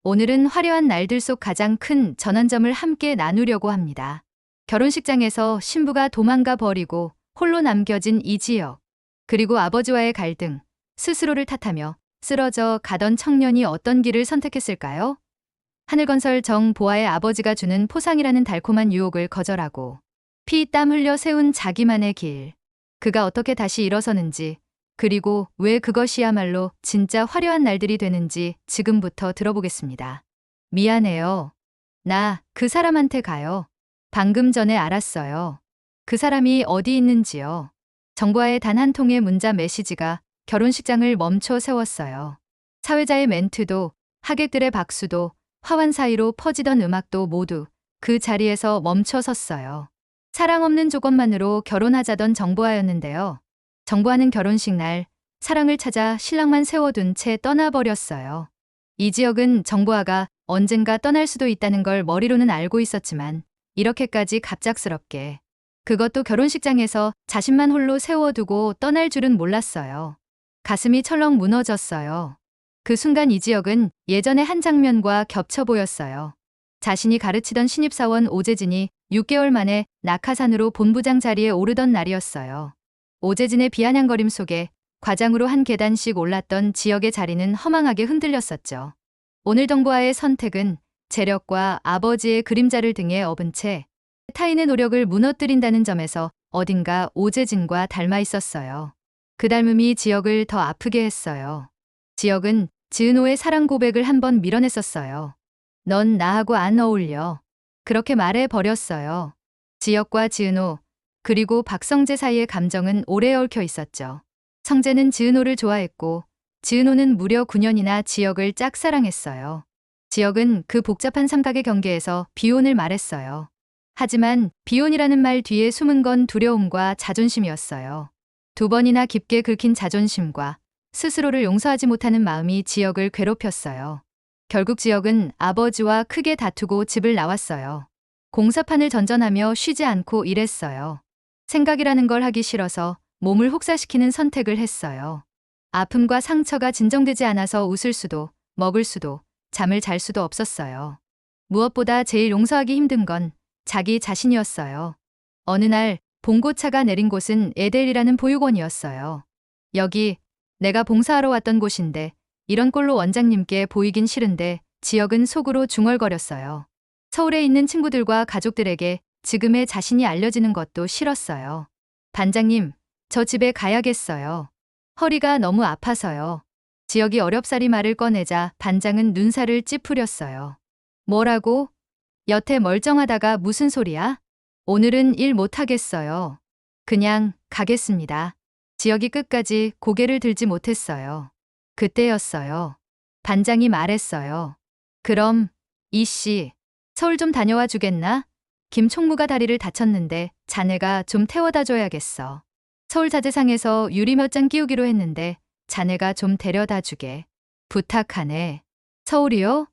오늘은 화려한 날들 속 가장 큰 전환점을 함께 나누려고 합니다. 결혼식장에서 신부가 도망가 버리고 홀로 남겨진 이지혁. 그리고 아버지와의 갈등, 스스로를 탓하며 쓰러져 가던 청년이 어떤 길을 선택했을까요? 하늘건설 정보아의 아버지가 주는 포상이라는 달콤한 유혹을 거절하고 피땀 흘려 세운 자기만의 길. 그가 어떻게 다시 일어서는지, 그리고 왜 그것이야말로 진짜 화려한 날들이 되는지 지금부터 들어보겠습니다. 미안해요. 나 그 사람한테 가요. 방금 전에 알았어요. 그 사람이 어디 있는지요. 정보와의 단 한 통의 문자 메시지가 결혼식장을 멈춰 세웠어요. 사회자의 멘트도, 하객들의 박수도, 화환 사이로 퍼지던 음악도 모두 그 자리에서 멈춰 섰어요. 사랑 없는 조건만으로 결혼하자던 정보아였는데요. 정보아는 결혼식 날 사랑을 찾아 신랑만 세워둔 채 떠나버렸어요. 이지혁은 정보아가 언젠가 떠날 수도 있다는 걸 머리로는 알고 있었지만 이렇게까지 갑작스럽게, 그것도 결혼식장에서 자신만 홀로 세워두고 떠날 줄은 몰랐어요. 가슴이 철렁 무너졌어요. 그 순간 이지혁은 예전의 한 장면과 겹쳐 보였어요. 자신이 가르치던 신입사원 오재진이 6개월 만에 낙하산으로 본부장 자리에 오르던 날이었어요. 오재진의 비아냥거림 속에 과장으로 한 계단씩 올랐던 지역의 자리는 허망하게 흔들렸었죠. 오늘 정보아의 선택은 재력과 아버지의 그림자를 등에 업은 채 타인의 노력을 무너뜨린다는 점에서 어딘가 오재진과 닮아 있었어요. 그 닮음이 지역을 더 아프게 했어요. 지역은 지은호의 사랑 고백을 한번 밀어냈었어요. 넌 나하고 안 어울려. 그렇게 말해버렸어요. 지역과 지은호, 그리고 박성재 사이의 감정은 오래 얽혀 있었죠. 성재는 지은호를 좋아했고 지은호는 무려 9년이나 지역을 짝사랑했어요. 지역은 그 복잡한 삼각의 경계에서 비혼을 말했어요. 하지만 비혼이라는 말 뒤에 숨은 건 두려움과 자존심이었어요. 2번이나 깊게 긁힌 자존심과 스스로를 용서하지 못하는 마음이 지역을 괴롭혔어요. 결국 지역은 아버지와 크게 다투고 집을 나왔어요. 공사판을 전전하며 쉬지 않고 일했어요. 생각이라는 걸 하기 싫어서 몸을 혹사시키는 선택을 했어요. 아픔과 상처가 진정되지 않아서 웃을 수도, 먹을 수도, 잠을 잘 수도 없었어요. 무엇보다 제일 용서하기 힘든 건 자기 자신이었어요. 어느 날 봉고차가 내린 곳은 에델이라는 보육원이었어요. 여기 내가 봉사하러 왔던 곳인데 이런 꼴로 원장님께 보이긴 싫은데, 지역은 속으로 중얼거렸어요. 서울에 있는 친구들과 가족들에게 지금의 자신이 알려지는 것도 싫었어요. 반장님, 저 집에 가야겠어요. 허리가 너무 아파서요. 지역이 어렵사리 말을 꺼내자 반장은 눈살을 찌푸렸어요. 뭐라고? 여태 멀쩡하다가 무슨 소리야? 오늘은 일 못하겠어요. 그냥 가겠습니다. 지역이 끝까지 고개를 들지 못했어요. 그때였어요. 반장이 말했어요. 그럼 이씨, 서울 좀 다녀와 주겠나? 김 총무가 다리를 다쳤는데 자네가 좀 태워다 줘야겠어. 서울 자재상에서 유리 몇 장 끼우기로 했는데 자네가 좀 데려다 주게. 부탁하네. 서울이요?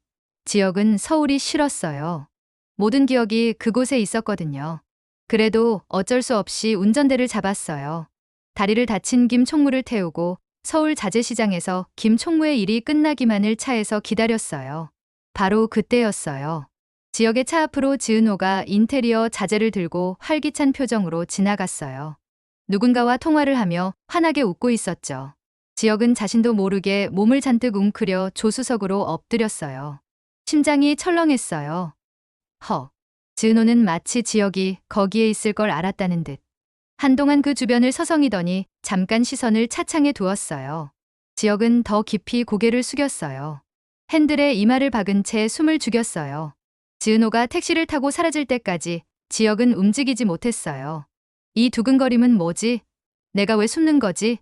지역은 서울이 싫었어요. 모든 기억이 그곳에 있었거든요. 그래도 어쩔 수 없이 운전대를 잡았어요. 다리를 다친 김 총무를 태우고 서울 자재시장에서 김 총무의 일이 끝나기만을 차에서 기다렸어요. 바로 그때였어요. 지역의 차 앞으로 지은호가 인테리어 자재를 들고 활기찬 표정으로 지나갔어요. 누군가와 통화를 하며 환하게 웃고 있었죠. 지역은 자신도 모르게 몸을 잔뜩 웅크려 조수석으로 엎드렸어요. 심장이 철렁했어요. 지은호는 마치 지역이 거기에 있을 걸 알았다는 듯 한동안 그 주변을 서성이더니 잠깐 시선을 차창에 두었어요. 지역은 더 깊이 고개를 숙였어요. 핸들에 이마를 박은 채 숨을 죽였어요. 지은호가 택시를 타고 사라질 때까지 지역은 움직이지 못했어요. 이 두근거림은 뭐지? 내가 왜 숨는 거지?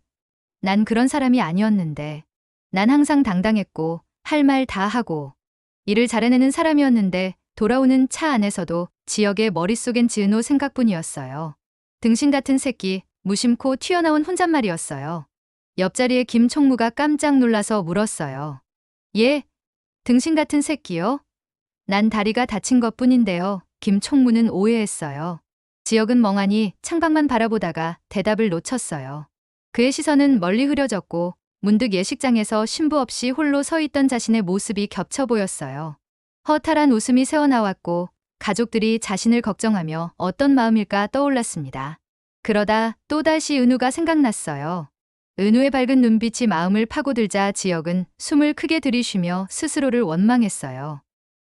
난 그런 사람이 아니었는데. 난 항상 당당했고 할 말 다 하고 일을 잘해내는 사람이었는데, 돌아오는 차 안에서도 지역의 머릿속엔 지은호 생각뿐이었어요. 등신 같은 새끼, 무심코 튀어나온 혼잣말이었어요. 옆자리에 김 총무가 깜짝 놀라서 물었어요. 예? 등신 같은 새끼요? 난 다리가 다친 것뿐인데요. 김 총무는 오해했어요. 지역은 멍하니 창밖만 바라보다가 대답을 놓쳤어요. 그의 시선은 멀리 흐려졌고 문득 예식장에서 신부 없이 홀로 서 있던 자신의 모습이 겹쳐 보였어요. 허탈한 웃음이 새어나왔고 가족들이 자신을 걱정하며 어떤 마음일까 떠올랐습니다. 그러다 또다시 은우가 생각났어요. 은우의 밝은 눈빛이 마음을 파고들자 지혁은 숨을 크게 들이쉬며 스스로를 원망했어요.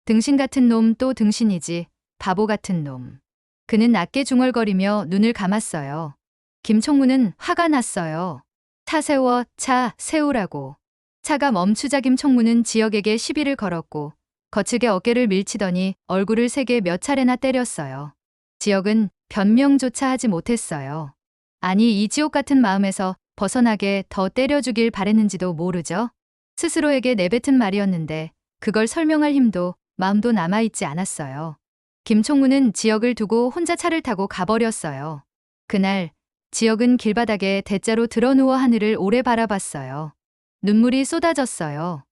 등신 같은 놈 또 등신이지, 바보 같은 놈. 그는 낮게 중얼거리며 눈을 감았어요. 김총무는 화가 났어요. 차 세워, 차 세우라고. 차가 멈추자 김총무는 지혁에게 시비를 걸었고 거칠게 어깨를 밀치더니 얼굴을 세게 몇 차례나 때렸어요. 지혁은 변명조차 하지 못했어요. 아니 이 지옥 같은 마음에서 벗어나게 더 때려주길 바랬는지도 모르죠. 스스로에게 내뱉은 말이었는데 그걸 설명할 힘도 마음도 남아있지 않았어요. 김총무는 지혁을 두고 혼자 차를 타고 가버렸어요. 그날 지혁은 길바닥에 대자로 드러누워 하늘을 오래 바라봤어요. 눈물이 쏟아졌어요.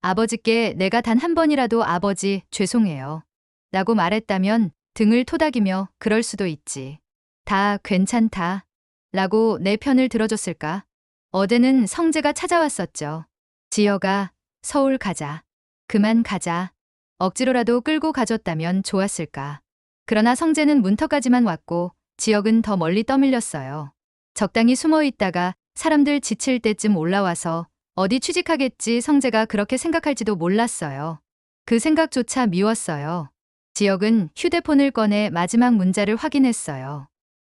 아버지께 내가 단 한 번이라도 아버지 죄송해요 라고 말했다면 등을 토닥이며 그럴 수도 있지. 다 괜찮다 라고 내 편을 들어줬을까? 어제는 성재가 찾아왔었죠. 지혁아, 서울 가자. 그만 가자. 억지로라도 끌고 가줬다면 좋았을까. 그러나 성재는 문턱까지만 왔고 지혁은 더 멀리 떠밀렸어요. 적당히 숨어 있다가 사람들 지칠 때쯤 올라와서 어디 취직하겠지 성재가 그렇게 생각할지도 몰랐어요. 그 생각조차 미웠어요. 지혁은 휴대폰을 꺼내 마지막 문자를 확인했어요.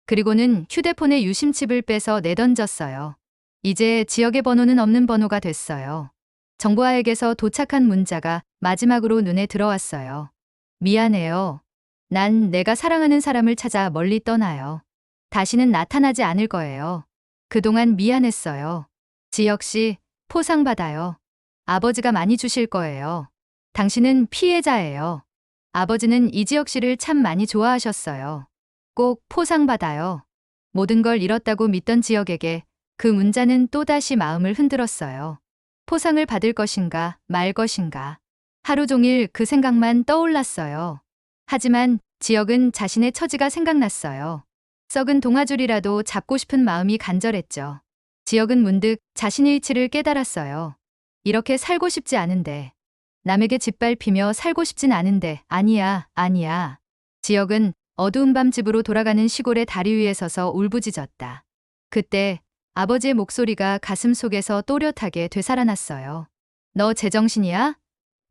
그리고는 휴대폰의 유심칩을 빼서 내던졌어요. 이제 지혁의 번호는 없는 번호가 됐어요. 정보아에게서 도착한 문자가 마지막으로 눈에 들어왔어요. 미안해요. 난 내가 사랑하는 사람을 찾아 멀리 떠나요. 다시는 나타나지 않을 거예요. 그동안 미안했어요. 지혁 씨, 포상받아요. 아버지가 많이 주실 거예요. 당신은 피해자예요. 아버지는 이지혁 씨를 참 많이 좋아하셨어요. 꼭 포상받아요. 모든 걸 잃었다고 믿던 지혁에게 그 문자는 또다시 마음을 흔들었어요. 포상을 받을 것인가 말 것인가. 하루 종일 그 생각만 떠올랐어요. 하지만 지혁은 자신의 처지가 생각났어요. 썩은 동아줄이라도 잡고 싶은 마음이 간절했죠. 지혁은 문득 자신의 위치를 깨달았어요. 이렇게 살고 싶지 않은데. 남에게 짓밟히며 살고 싶진 않은데. 아니야, 아니야. 지혁은 어두운 밤 집으로 돌아가는 시골의 다리 위에 서서 울부짖었다. 그때 아버지의 목소리가 가슴 속에서 또렷하게 되살아났어요. 너 제정신이야?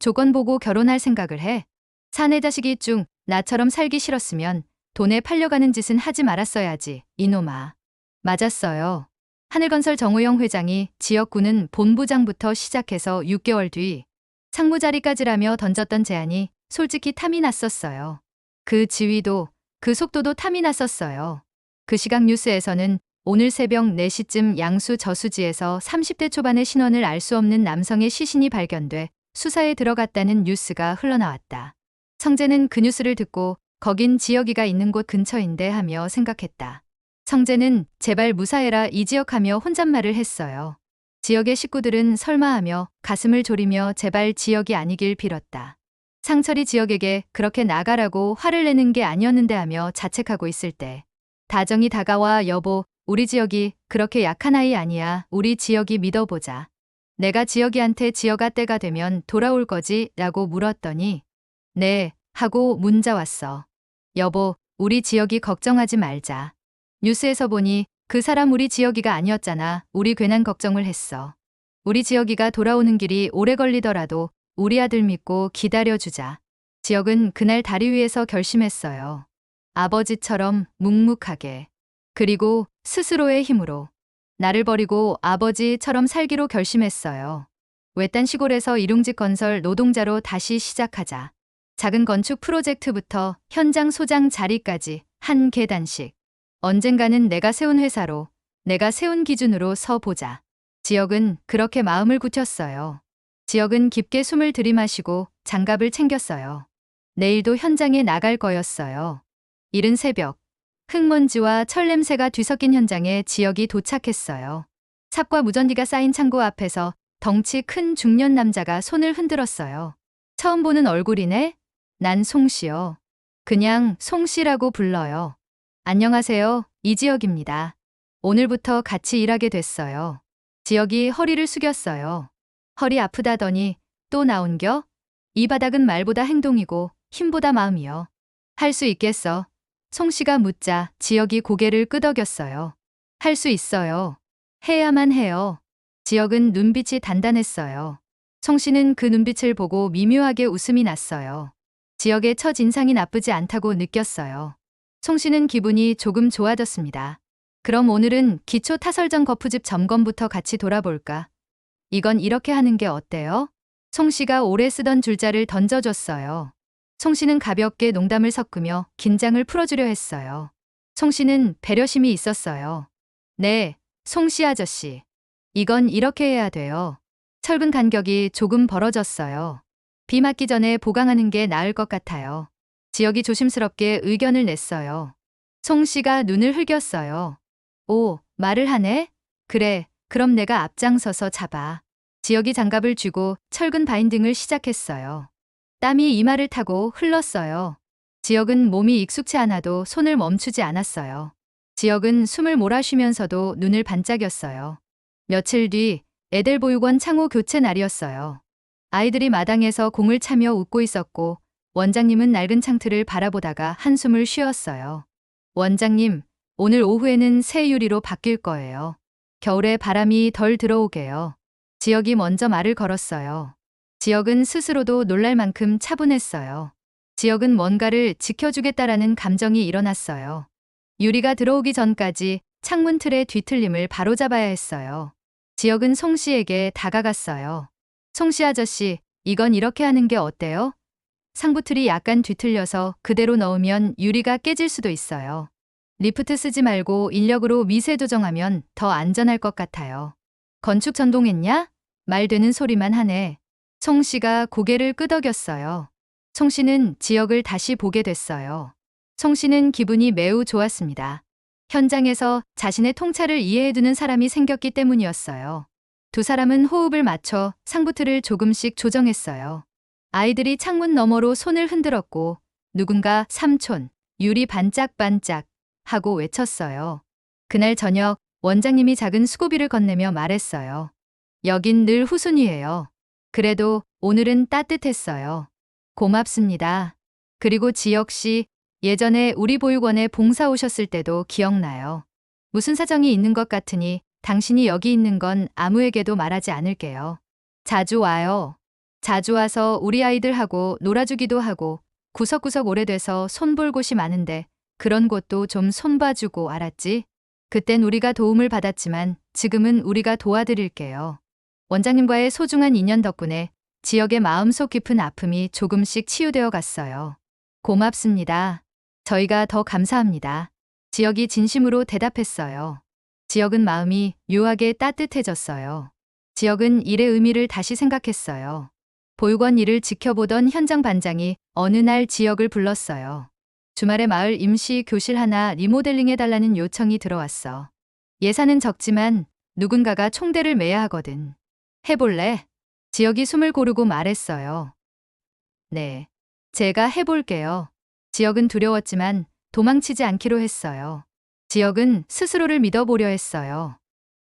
조건 보고 결혼할 생각을 해? 사내 자식이 쭉 나처럼 살기 싫었으면 돈에 팔려가는 짓은 하지 말았어야지, 이놈아. 맞았어요. 하늘건설 정호영 회장이 지역구는 본부장부터 시작해서 6개월 뒤 상무 자리까지라며 던졌던 제안이 솔직히 탐이 났었어요. 그 지위도 그 속도도 탐이 났었어요. 그 시각 뉴스에서는 오늘 새벽 4시쯤 양수 저수지에서 30대 초반의 신원을 알 수 없는 남성의 시신이 발견돼 수사에 들어갔다는 뉴스가 흘러나왔다. 성재는 그 뉴스를 듣고 거긴 지혁이가 있는 곳 근처인데 하며 생각했다. 성재는 제발 무사해라 이지혁하며 혼잣말을 했어요. 지혁의 식구들은 설마하며 가슴을 졸이며 제발 지혁이 아니길 빌었다. 상철이 지혁에게 그렇게 나가라고 화를 내는 게 아니었는데 하며 자책하고 있을 때 다정이 다가와 여보, 우리 지혁이 그렇게 약한 아이 아니야. 우리 지혁이 믿어보자. 내가 지혁이한테 지혁아 때가 되면 돌아올 거지? 라고 물었더니 네 하고 문자 왔어. 여보, 우리 지혁이 걱정하지 말자. 뉴스에서 보니 그 사람 우리 지혁이가 아니었잖아. 우리 괜한 걱정을 했어. 우리 지혁이가 돌아오는 길이 오래 걸리더라도 우리 아들 믿고 기다려주자. 지혁은 그날 다리 위에서 결심했어요. 아버지처럼 묵묵하게. 그리고 스스로의 힘으로. 나를 버리고 아버지처럼 살기로 결심했어요. 외딴 시골에서 일용직 건설 노동자로 다시 시작하자. 작은 건축 프로젝트부터 현장 소장 자리까지 한 계단씩. 언젠가는 내가 세운 회사로, 내가 세운 기준으로 서보자. 지혁은 그렇게 마음을 굳혔어요. 지혁은 깊게 숨을 들이마시고 장갑을 챙겼어요. 내일도 현장에 나갈 거였어요. 이른 새벽, 흙먼지와 철 냄새가 뒤섞인 현장에 지혁이 도착했어요. 삽과 무전기가 쌓인 창고 앞에서 덩치 큰 중년 남자가 손을 흔들었어요. 처음 보는 얼굴이네? 난 송씨요. 그냥 송씨라고 불러요. 안녕하세요. 이지혁입니다. 오늘부터 같이 일하게 됐어요. 지역이 허리를 숙였어요. 허리 아프다더니 또 나온겨? 이 바닥은 말보다 행동이고 힘보다 마음이요. 할 수 있겠어? 송 씨가 묻자 지역이 고개를 끄덕였어요. 할 수 있어요. 해야만 해요. 지역은 눈빛이 단단했어요. 송 씨는 그 눈빛을 보고 미묘하게 웃음이 났어요. 지역의 첫 인상이 나쁘지 않다고 느꼈어요. 송 씨는 기분이 조금 좋아졌습니다. 그럼 오늘은 기초 타설전 거푸집 점검부터 같이 돌아볼까? 이건 이렇게 하는 게 어때요? 송 씨가 오래 쓰던 줄자를 던져줬어요. 송 씨는 가볍게 농담을 섞으며 긴장을 풀어주려 했어요. 송 씨는 배려심이 있었어요. 네, 송 씨 아저씨. 이건 이렇게 해야 돼요. 철근 간격이 조금 벌어졌어요. 비 맞기 전에 보강하는 게 나을 것 같아요. 지역이 조심스럽게 의견을 냈어요. 송 씨가 눈을 흘겼어요. 오, 말을 하네? 그래, 그럼 내가 앞장서서 잡아. 지역이 장갑을 쥐고 철근 바인딩을 시작했어요. 땀이 이마를 타고 흘렀어요. 지역은 몸이 익숙치 않아도 손을 멈추지 않았어요. 지역은 숨을 몰아쉬면서도 눈을 반짝였어요. 며칠 뒤 애들보육원 창호 교체 날이었어요. 아이들이 마당에서 공을 차며 웃고 있었고 원장님은 낡은 창틀을 바라보다가 한숨을 쉬었어요. 원장님, 오늘 오후에는 새 유리로 바뀔 거예요. 겨울에 바람이 덜 들어오게요. 지역이 먼저 말을 걸었어요. 지역은 스스로도 놀랄 만큼 차분했어요. 지역은 뭔가를 지켜주겠다라는 감정이 일어났어요. 유리가 들어오기 전까지 창문 틀의 뒤틀림을 바로잡아야 했어요. 지역은 송 씨에게 다가갔어요. 송 씨 아저씨, 이건 이렇게 하는 게 어때요? 상부틀이 약간 뒤틀려서 그대로 넣으면 유리가 깨질 수도 있어요. 리프트 쓰지 말고 인력으로 미세 조정하면 더 안전할 것 같아요. 건축 전공했냐? 말 되는 소리만 하네. 송 씨가 고개를 끄덕였어요. 송 씨는 지역을 다시 보게 됐어요. 송 씨는 기분이 매우 좋았습니다. 현장에서 자신의 통찰을 이해해두는 사람이 생겼기 때문이었어요. 두 사람은 호흡을 맞춰 상부틀을 조금씩 조정했어요. 아이들이 창문 너머로 손을 흔들었고 누군가 삼촌, 유리 반짝반짝 하고 외쳤어요. 그날 저녁 원장님이 작은 수고비를 건네며 말했어요. 여긴 늘 후순위예요. 그래도 오늘은 따뜻했어요. 고맙습니다. 그리고 지역 씨, 예전에 우리 보육원에 봉사 오셨을 때도 기억나요. 무슨 사정이 있는 것 같으니 당신이 여기 있는 건 아무에게도 말하지 않을게요. 자주 와요. 자주 와서 우리 아이들하고 놀아주기도 하고 구석구석 오래돼서 손볼 곳이 많은데 그런 곳도 좀 손봐주고 알았지? 그땐 우리가 도움을 받았지만 지금은 우리가 도와드릴게요. 원장님과의 소중한 인연 덕분에 지역의 마음속 깊은 아픔이 조금씩 치유되어 갔어요. 고맙습니다. 저희가 더 감사합니다. 지역이 진심으로 대답했어요. 지역은 마음이 묘하게 따뜻해졌어요. 지역은 일의 의미를 다시 생각했어요. 보육원 일을 지켜보던 현장 반장이 어느 날 지역을 불렀어요. 주말에 마을 임시 교실 하나 리모델링해달라는 요청이 들어왔어. 예산은 적지만 누군가가 총대를 매야 하거든. 해볼래? 지역이 숨을 고르고 말했어요. 네, 제가 해볼게요. 지역은 두려웠지만 도망치지 않기로 했어요. 지역은 스스로를 믿어보려 했어요.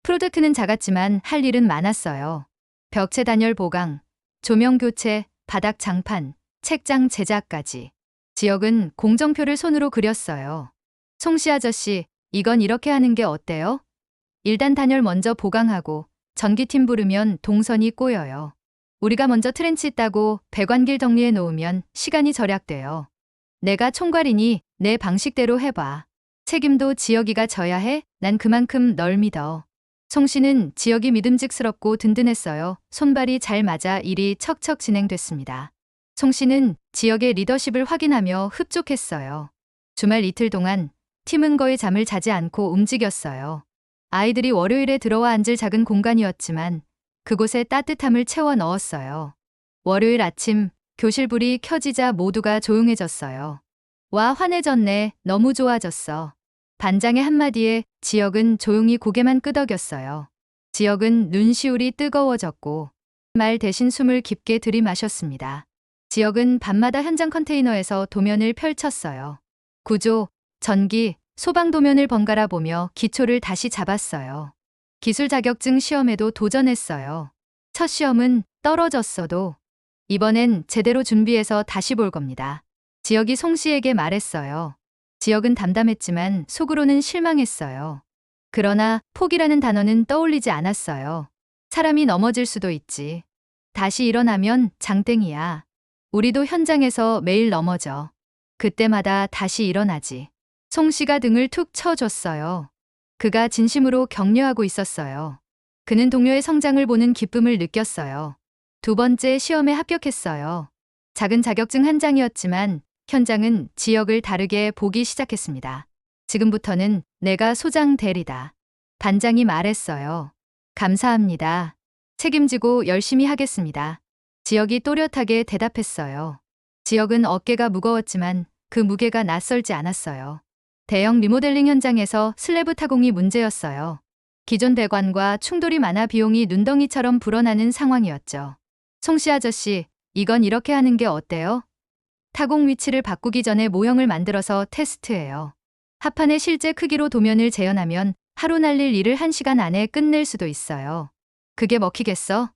프로젝트는 작았지만 할 일은 많았어요. 벽체 단열 보강, 조명 교체, 바닥 장판, 책장 제작까지. 지역은 공정표를 손으로 그렸어요. 송 씨 아저씨, 이건 이렇게 하는 게 어때요? 1단 단열 먼저 보강하고 전기팀 부르면 동선이 꼬여요. 우리가 먼저 트렌치 따고 배관길 정리해 놓으면 시간이 절약돼요. 내가 총괄이니 내 방식대로 해봐. 책임도 지역이가 져야 해. 난 그만큼 널 믿어. 송 씨는 지역이 믿음직스럽고 든든했어요. 손발이 잘 맞아 일이 척척 진행됐습니다. 송 씨는 지역의 리더십을 확인하며 흡족했어요. 주말 이틀 동안 팀은 거의 잠을 자지 않고 움직였어요. 아이들이 월요일에 들어와 앉을 작은 공간이었지만 그곳에 따뜻함을 채워 넣었어요. 월요일 아침 교실 불이 켜지자 모두가 조용해졌어요. 와, 환해졌네. 너무 좋아졌어. 반장의 한마디에 지역은 조용히 고개만 끄덕였어요. 지역은 눈시울이 뜨거워졌고 말 대신 숨을 깊게 들이마셨습니다. 지역은 밤마다 현장 컨테이너에서 도면을 펼쳤어요. 구조, 전기, 소방 도면을 번갈아 보며 기초를 다시 잡았어요. 기술 자격증 시험에도 도전했어요. 첫 시험은 떨어졌어도 이번엔 제대로 준비해서 다시 볼 겁니다. 지혁이 송 씨에게 말했어요. 지혁은 담담했지만 속으로는 실망했어요. 그러나 포기라는 단어는 떠올리지 않았어요. 사람이 넘어질 수도 있지. 다시 일어나면 장땡이야. 우리도 현장에서 매일 넘어져. 그때마다 다시 일어나지. 송 씨가 등을 툭 쳐줬어요. 그가 진심으로 격려하고 있었어요. 그는 동료의 성장을 보는 기쁨을 느꼈어요. 두 번째 시험에 합격했어요. 작은 자격증 한 장이었지만 현장은 지역을 다르게 보기 시작했습니다. 지금부터는 내가 소장 대리다. 반장이 말했어요. 감사합니다. 책임지고 열심히 하겠습니다. 지역이 또렷하게 대답했어요. 지역은 어깨가 무거웠지만 그 무게가 낯설지 않았어요. 대형 리모델링 현장에서 슬래브 타공이 문제였어요. 기존 배관과 충돌이 많아 비용이 눈덩이처럼 불어나는 상황이었죠. 송씨 아저씨, 이건 이렇게 하는 게 어때요? 타공 위치를 바꾸기 전에 모형을 만들어서 테스트해요. 합판의 실제 크기로 도면을 재현하면 하루 날릴 일을 1시간 안에 끝낼 수도 있어요. 그게 먹히겠어?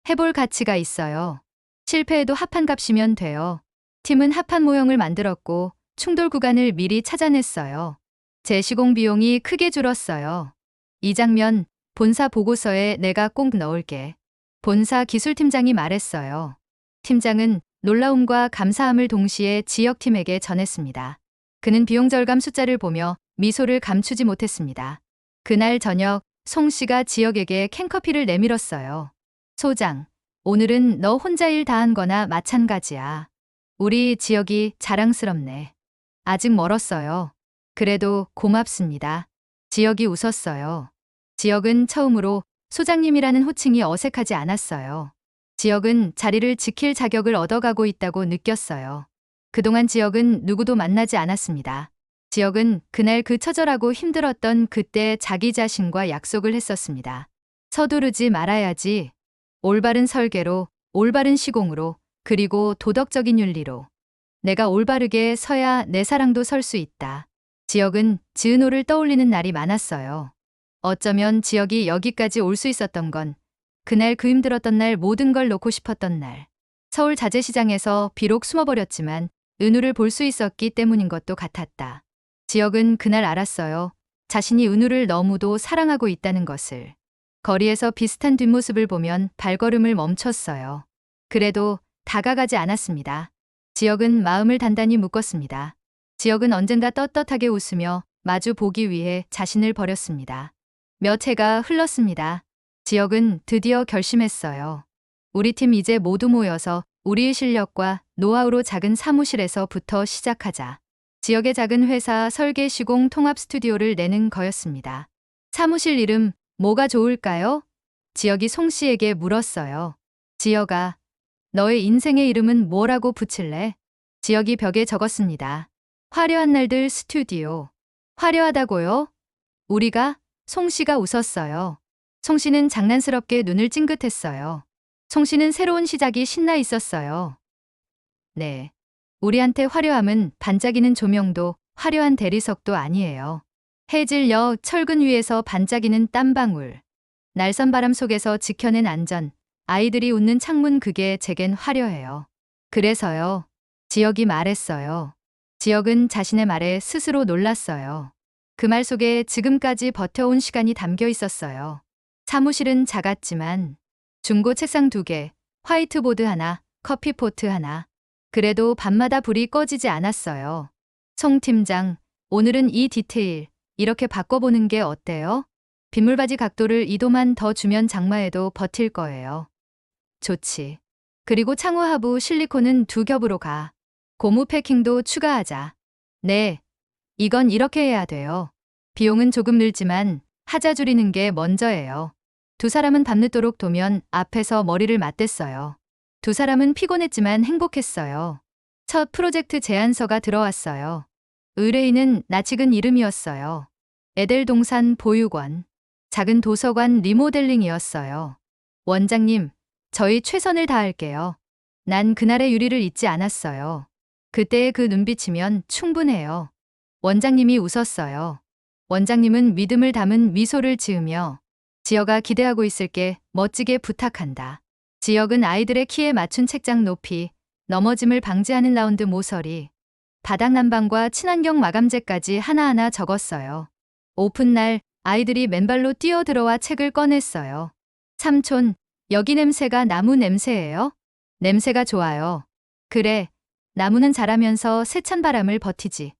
해볼 가치가 있어요. 실패해도 합판 값이면 돼요. 팀은 합판 모형을 만들었고 충돌 구간을 미리 찾아냈어요. 재시공 비용이 크게 줄었어요. 이 장면 본사 보고서에 내가 꼭 넣을게. 본사 기술팀장이 말했어요. 팀장은 놀라움과 감사함을 동시에 지역팀에게 전했습니다. 그는 비용 절감 숫자를 보며 미소를 감추지 못했습니다. 그날 저녁 송 씨가 지역에게 캔커피를 내밀었어요. 소장, 오늘은 너 혼자 일 다 한 거나 마찬가지야. 우리 지역이 자랑스럽네. 아직 멀었어요. 그래도 고맙습니다. 지역이 웃었어요. 지역은 처음으로 소장님이라는 호칭이 어색하지 않았어요. 지역은 자리를 지킬 자격을 얻어가고 있다고 느꼈어요. 그동안 지역은 누구도 만나지 않았습니다. 지역은 그날 그 처절하고 힘들었던 그때 자기 자신과 약속을 했었습니다. 서두르지 말아야지. 올바른 설계로, 올바른 시공으로, 그리고 도덕적인 윤리로. 내가 올바르게 서야 내 사랑도 설 수 있다. 지역은 지은호를 떠올리는 날이 많았어요. 어쩌면 지역이 여기까지 올 수 있었던 건 그날 그 힘들었던 날 모든 걸 놓고 싶었던 날. 서울 자재시장에서 비록 숨어버렸지만 은우를 볼 수 있었기 때문인 것도 같았다. 지역은 그날 알았어요. 자신이 은우를 너무도 사랑하고 있다는 것을. 거리에서 비슷한 뒷모습을 보면 발걸음을 멈췄어요. 그래도 다가가지 않았습니다. 지역은 마음을 단단히 묶었습니다. 지역은 언젠가 떳떳하게 웃으며 마주 보기 위해 자신을 버렸습니다. 몇 해가 흘렀습니다. 지역은 드디어 결심했어요. 우리 팀 이제 모두 모여서 우리의 실력과 노하우로 작은 사무실에서부터 시작하자. 지역의 작은 회사 설계 시공 통합 스튜디오를 내는 거였습니다. 사무실 이름 뭐가 좋을까요? 지역이 송 씨에게 물었어요. 지역아, 너의 인생의 이름은 뭐라고 붙일래? 지역이 벽에 적었습니다. 화려한 날들 스튜디오. 화려하다고요? 우리가? 송 씨가 웃었어요. 송 씨는 장난스럽게 눈을 찡긋했어요. 송 씨는 새로운 시작이 신나 있었어요. 네. 우리한테 화려함은 반짝이는 조명도 화려한 대리석도 아니에요. 해질녘 철근 위에서 반짝이는 땀방울. 날선 바람 속에서 지켜낸 안전. 아이들이 웃는 창문 그게 제겐 화려해요. 그래서요. 지역이 말했어요. 지역은 자신의 말에 스스로 놀랐어요. 그 말 속에 지금까지 버텨온 시간이 담겨 있었어요. 사무실은 작았지만 중고 책상 2개, 화이트보드 하나, 커피포트 하나. 그래도 밤마다 불이 꺼지지 않았어요. 송 팀장, 오늘은 이 디테일 이렇게 바꿔보는 게 어때요? 빗물바지 각도를 2도만 더 주면 장마에도 버틸 거예요. 좋지. 그리고 창호 하부 실리콘은 2겹으로 가. 고무 패킹도 추가하자. 네. 이건 이렇게 해야 돼요. 비용은 조금 늘지만 하자 줄이는 게 먼저예요. 두 사람은 밤늦도록 도면 앞에서 머리를 맞댔어요. 두 사람은 피곤했지만 행복했어요. 첫 프로젝트 제안서가 들어왔어요. 의뢰인은 낯익은 이름이었어요. 에델동산 보육원. 작은 도서관 리모델링이었어요. 원장님, 저희 최선을 다할게요. 난 그날의 유리를 잊지 않았어요. 그때의 그 눈빛이면 충분해요. 원장님이 웃었어요. 원장님은 믿음을 담은 미소를 지으며 지혁아, 기대하고 있을게. 멋지게 부탁한다. 지혁은 아이들의 키에 맞춘 책장 높이, 넘어짐을 방지하는 라운드 모서리, 바닥 난방과 친환경 마감재까지 하나하나 적었어요. 오픈날 아이들이 맨발로 뛰어들어와 책을 꺼냈어요. 삼촌, 여기 냄새가 나무 냄새예요? 냄새가 좋아요. 그래, 나무는 자라면서 세찬 바람을 버티지.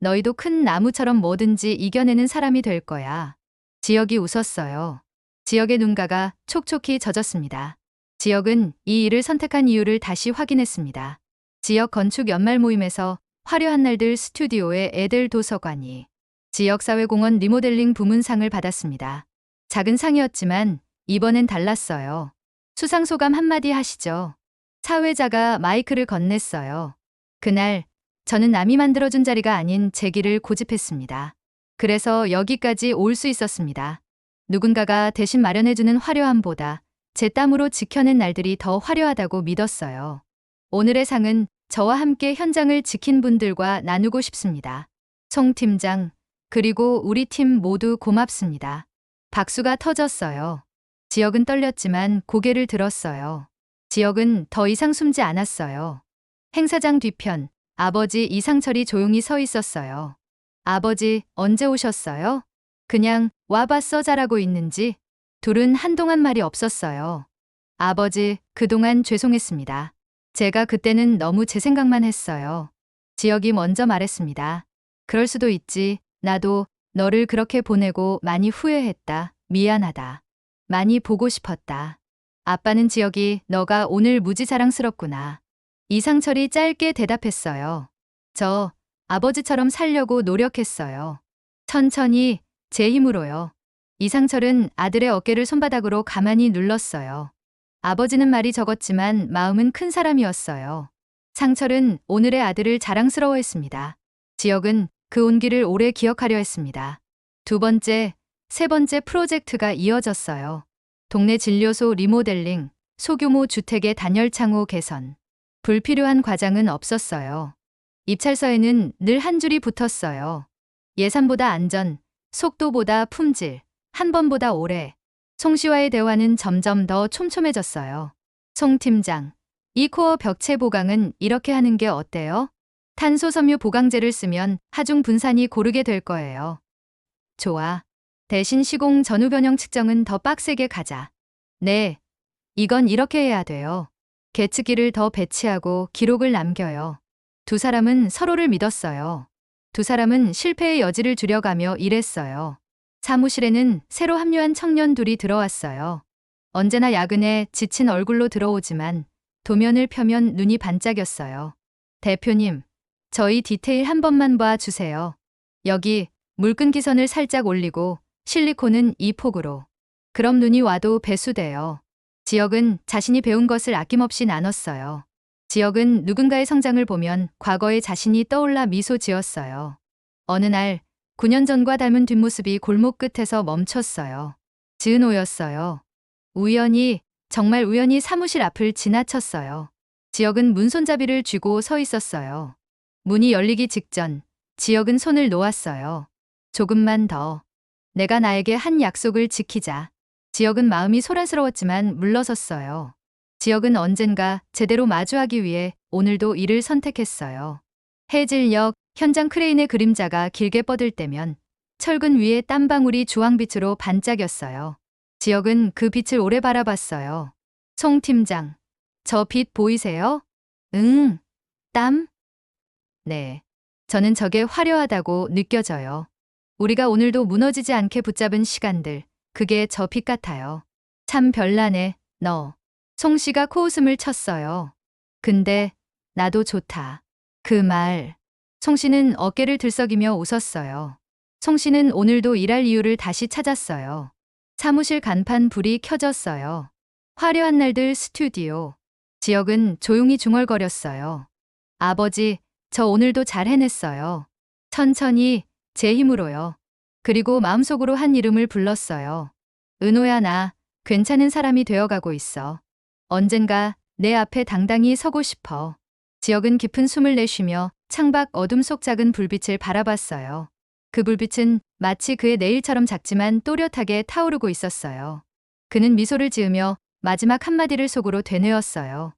너희도 큰 나무처럼 뭐든지 이겨내는 사람이 될 거야. 지혁이 웃었어요. 지혁의 눈가가 촉촉히 젖었습니다. 지혁은 이 일을 선택한 이유를 다시 확인했습니다. 지역 건축 연말 모임에서 화려한 날들 스튜디오에 애들 도서관이, 지역사회공원 리모델링 부문상을 받았습니다. 작은 상이었지만 이번엔 달랐어요. 수상소감 한마디 하시죠. 사회자가 마이크를 건넸어요. 그날 저는 남이 만들어준 자리가 아닌 제 길을 고집했습니다. 그래서 여기까지 올 수 있었습니다. 누군가가 대신 마련해주는 화려함보다 제 땀으로 지켜낸 날들이 더 화려하다고 믿었어요. 오늘의 상은 저와 함께 현장을 지킨 분들과 나누고 싶습니다. 송 팀장, 그리고 우리 팀 모두 고맙습니다. 박수가 터졌어요. 지혁은 떨렸지만 고개를 들었어요. 지혁은 더 이상 숨지 않았어요. 행사장 뒤편, 아버지 이상철이 조용히 서 있었어요. 아버지, 언제 오셨어요? 그냥 와봤어 잘하고 있는지. 둘은 한동안 말이 없었어요. 아버지, 그동안 죄송했습니다. 제가 그때는 너무 제 생각만 했어요. 지혁이 먼저 말했습니다. 그럴 수도 있지. 나도 너를 그렇게 보내고 많이 후회했다. 미안하다. 많이 보고 싶었다. 아빠는 지혁이 너가 오늘 무지 자랑스럽구나. 이상철이 짧게 대답했어요. 저 아버지처럼 살려고 노력했어요. 천천히 제 힘으로요. 이상철은 아들의 어깨를 손바닥으로 가만히 눌렀어요. 아버지는 말이 적었지만 마음은 큰 사람이었어요. 상철은 오늘의 아들을 자랑스러워했습니다. 지혁은 그 온기를 오래 기억하려 했습니다. 두 번째, 세 번째 프로젝트가 이어졌어요. 동네 진료소 리모델링, 소규모 주택의 단열 창호 개선. 불필요한 과장은 없었어요. 입찰서에는 늘 한 줄이 붙었어요. 예산보다 안전, 속도보다 품질, 한 번보다 오래. 송 씨와의 대화는 점점 더 촘촘해졌어요. 송 팀장, 이 코어 벽체 보강은 이렇게 하는 게 어때요? 탄소 섬유 보강제를 쓰면 하중 분산이 고르게 될 거예요. 좋아. 대신 시공 전후 변형 측정은 더 빡세게 가자. 네. 이건 이렇게 해야 돼요. 계측기를 더 배치하고 기록을 남겨요. 두 사람은 서로를 믿었어요. 두 사람은 실패의 여지를 줄여가며 일했어요. 사무실에는 새로 합류한 청년 둘이 들어왔어요. 언제나 야근에 지친 얼굴로 들어오지만 도면을 펴면 눈이 반짝였어요. 대표님, 저희 디테일 한 번만 봐주세요. 여기 물끈기선을 살짝 올리고 실리콘은 이 폭으로. 그럼 눈이 와도 배수돼요. 지혁은 자신이 배운 것을 아낌없이 나눴어요. 지혁은 누군가의 성장을 보면 과거의 자신이 떠올라 미소 지었어요. 어느 날 9년 전과 닮은 뒷모습이 골목 끝에서 멈췄어요. 지은호였어요. 우연히, 정말 우연히 사무실 앞을 지나쳤어요. 지혁은 문손잡이를 쥐고 서 있었어요. 문이 열리기 직전 지혁은 손을 놓았어요. 조금만 더. 내가 나에게 한 약속을 지키자. 지혁은 마음이 소란스러웠지만 물러섰어요. 지혁은 언젠가 제대로 마주하기 위해 오늘도 이를 선택했어요. 해질녘 현장 크레인의 그림자가 길게 뻗을 때면 철근 위에 땀방울이 주황빛으로 반짝였어요. 지혁은 그 빛을 오래 바라봤어요. 송 팀장, 저 빛 보이세요? 응. 땀? 네. 저는 저게 화려하다고 느껴져요. 우리가 오늘도 무너지지 않게 붙잡은 시간들, 그게 저 빛 같아요. 참 별나네, 너. 송 씨가 코웃음을 쳤어요. 근데 나도 좋다. 그 말. 송 씨는 어깨를 들썩이며 웃었어요. 송 씨는 오늘도 일할 이유를 다시 찾았어요. 사무실 간판 불이 켜졌어요. 화려한 날들 스튜디오. 지혁은 조용히 중얼거렸어요. 아버지, 저 오늘도 잘 해냈어요. 천천히, 제 힘으로요. 그리고 마음속으로 한 이름을 불렀어요. 은호야, 나 괜찮은 사람이 되어가고 있어. 언젠가 내 앞에 당당히 서고 싶어. 지혁은 깊은 숨을 내쉬며 창밖 어둠 속 작은 불빛을 바라봤어요. 그 불빛은 마치 그의 내일처럼 작지만 또렷하게 타오르고 있었어요. 그는 미소를 지으며 마지막 한마디를 속으로 되뇌었어요.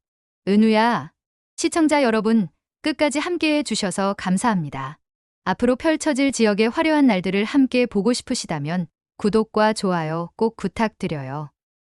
은우야, 시청자 여러분, 끝까지 함께해 주셔서 감사합니다. 앞으로 펼쳐질 지역의 화려한 날들을 함께 보고 싶으시다면 구독과 좋아요 꼭 부탁드려요.